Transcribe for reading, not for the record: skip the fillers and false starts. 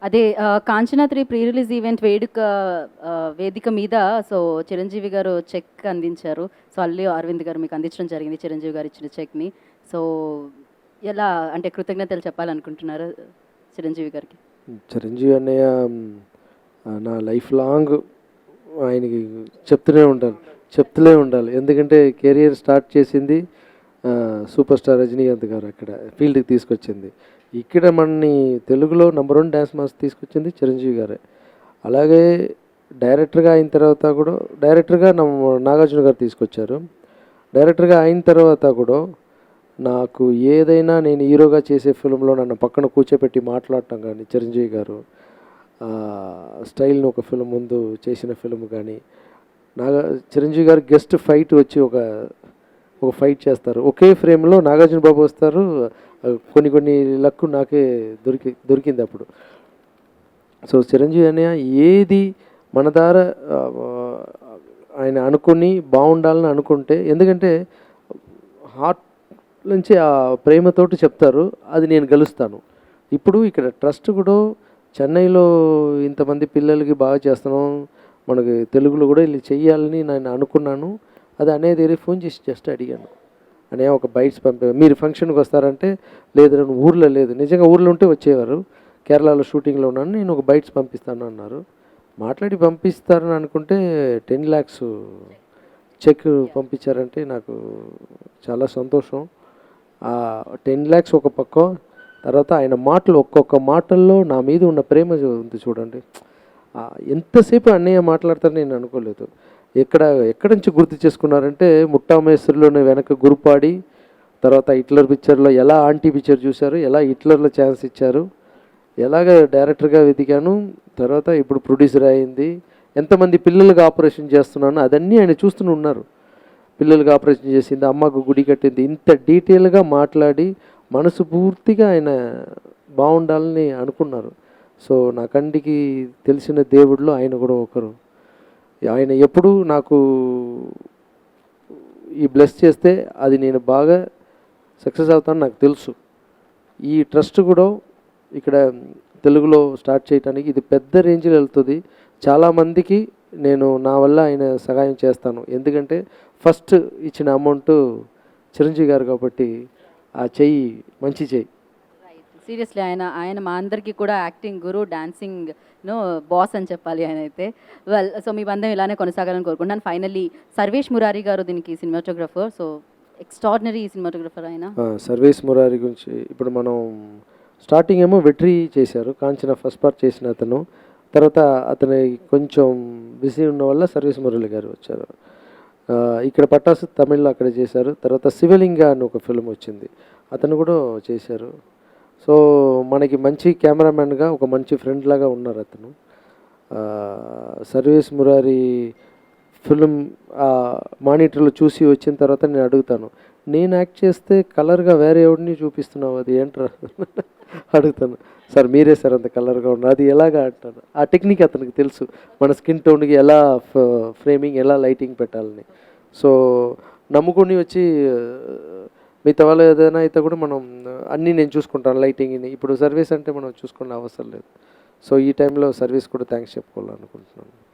అదే 'Kanchana 3' pre release event వేదిక మీద సో చిరంజీవి గారు చెక్ అందించారు. సో అల్లు అరవింద్ గారు మీకు అందించడం జరిగింది చిరంజీవి గారు ఇచ్చిన చెక్‌ని. సో ఎలా అంటే కృతజ్ఞతలు చెప్పాలనుకుంటున్నారు చిరంజీవి గారికి? చిరంజీవి అన్నయ్య నా లైఫ్ లాంగ్ ఆయనకి చెప్తూనే ఉండాలి. ఎందుకంటే కెరియర్ స్టార్ట్ చేసింది సూపర్ స్టార్ రజనీకాంత్ గారు అక్కడ ఫీల్డ్కి తీసుకొచ్చింది. ఇక్కడ మనని తెలుగులో నంబర్ 1 డ్యాన్స్ మాస్టర్ తీసుకొచ్చింది చిరంజీవి గారే. అలాగే డైరెక్టర్గా అయిన తర్వాత కూడా డైరెక్టర్గా నాగార్జున గారు తీసుకొచ్చారు. డైరెక్టర్గా అయిన తర్వాత కూడా నాకు ఏదైనా నేను హీరోగా చేసే ఫిల్మ్లో నన్ను పక్కన కూర్చోపెట్టి మాట్లాడటం కానీ చిరంజీవి గారు స్టైల్ని ఒక ఫిల్మ్ ముందు చేసిన ఫిల్మ్ కానీ చిరంజీవి గారు గెస్ట్ ఫైట్ వచ్చి ఒక ఫైట్ చేస్తారు. ఒకే ఫ్రేమ్లో నాగార్జున బాబు వస్తారు. కొన్ని లక్కు నాకే దొరికింది అప్పుడు. సో చిరంజీవి అనే ఏది మన ద్వారా ఆయన అనుకుని బాగుండాలని అనుకుంటే, ఎందుకంటే హార్ట్ నుంచి ఆ ప్రేమతోటి చెప్తారు, అది నేను గెలుస్తాను. ఇప్పుడు ఇక్కడ ట్రస్ట్ కూడా చెన్నైలో ఇంతమంది పిల్లలకి బాగా చేస్తున్నాం, మనకి తెలుగులో కూడా ఇలా చెయ్యాలని నేను అనుకున్నాను. అది అనేది ఫోన్ చేసి జస్ట్ అడిగాను, అనే ఒక బైట్స్ మీరు ఫంక్షన్కి వస్తారంటే లేదు నేను ఊర్లో లేదు, నిజంగా ఊర్లో ఉంటే వచ్చేవారు, కేరళలో షూటింగ్లో ఉన్నాను, నేను ఒక బైట్స్ పంపిస్తాను అన్నారు. మాట్లాడి పంపిస్తారని అనుకుంటే 10 lakhs చెక్ పంపించారంటే నాకు చాలా సంతోషం. 10 lakhs ఒక పక్క, తర్వాత ఆయన మాటలు ఒక్కొక్క మాటల్లో నా మీద ఉన్న ప్రేమ ఉంది చూడండి. ఎంతసేపు అన్నయ్య మాట్లాడతారని నేను అనుకోలేదు. ఎక్కడి నుంచి గుర్తు చేసుకున్నారంటే ముఠా మేస్త్రిలోనే వెనక గురుపాడి, తర్వాత హిట్లర్ పిక్చర్లో ఎలా ఆంటీ పిక్చర్ చూశారు, ఎలా హిట్లర్లో ఛాన్స్ ఇచ్చారు, ఎలాగ డైరెక్టర్గా వెతికాను, తర్వాత ఇప్పుడు ప్రొడ్యూసర్ అయింది, ఎంతమంది పిల్లలకు ఆపరేషన్ చేస్తున్నాను అదన్నీ ఆయన చూస్తూనే ఉన్నారు. పిల్లలకు ఆపరేషన్ చేసింది, అమ్మకు గుడి కట్టింది, ఇంత డీటెయిల్గా మాట్లాడి మనసు పూర్తిగా ఆయన బాగుండాలని అనుకున్నారు. సో నా కంటికి తెలిసిన దేవుడిలో ఆయన కూడా ఒకరు. ఆయన ఎప్పుడు నాకు ఈ బ్లెస్ చేస్తే అది నేను బాగా సక్సెస్ అవుతాను నాకు తెలుసు. ఈ ట్రస్ట్ కూడా ఇక్కడ తెలుగులో స్టార్ట్ చేయడానికి ఇది పెద్ద రేంజ్లో వెళ్తుంది. చాలామందికి నేను నా వల్ల ఆయన సహాయం చేస్తాను, ఎందుకంటే ఫస్ట్ ఇచ్చిన అమౌంట్ చిరంజీవి గారు కాబట్టి ఆ చెయ్యి మంచి చెయ్యి. సీరియస్లీ ఆయన మా అందరికీ కూడా యాక్టింగ్ గురు, డాన్సింగ్ బాస్ అని చెప్పాలి ఆయన అయితే. సో మీ బంధం ఇలానే కొనసాగాలని కోరుకుంటున్నాను. ఫైనల్లీ సర్వేష్ మురారి గారు దీనికి సినిమాటోగ్రఫర్, సో ఎక్స్ట్రాడినరీ సినిమాటోగ్రఫర్ ఆయన. సర్వేష్ మురారి గురించి ఇప్పుడు మనం స్టార్టింగ్ ఏమో వెట్రీ చేశారు, కాంచన ఫస్ట్ పార్ట్ చేసిన అతను, తర్వాత అతని కొంచెం బిజీ ఉన్న వల్ల సర్వేష్ మురళి గారు వచ్చారు. ఇక్కడ పట్టాసు తమిళ్లో అక్కడ చేశారు. తర్వాత శివలింగ అని ఒక ఫిల్మ్ వచ్చింది, అతను కూడా చేశారు. సో మనకి మంచి కెమెరామెన్గా ఒక మంచి ఫ్రెండ్ లాగా ఉన్నారు అతను. సర్వేష్ మురారి ఫిల్మ్ మానిటర్లో చూసి వచ్చిన తర్వాత నేను అడుగుతాను, నేను యాక్ట్ చేస్తే కలర్గా వేరే ఎవరిని చూపిస్తున్నావు, అది ఏంట్రా అడుగుతాను. సార్ మీరే సార్ అంత కలర్గా ఉన్నారు, అది ఎలాగా అంటాను. ఆ టెక్నిక్ అతనికి తెలుసు, మన స్కిన్ టోన్కి ఎలా ఫ్రేమింగ్ ఎలా లైటింగ్ పెట్టాలని. సో నమ్ముకొని వచ్చి మిగతా వాళ్ళు ఏదైనా అయితే కూడా మనం అన్నీ నేను చూసుకుంటాను లైటింగ్ని. ఇప్పుడు సర్వీస్ అంటే మనం చూసుకునే అవసరం లేదు. సో ఈ టైంలో సర్వీస్ కూడా థ్యాంక్స్ చెప్పుకోవాలనుకుంటున్నాను.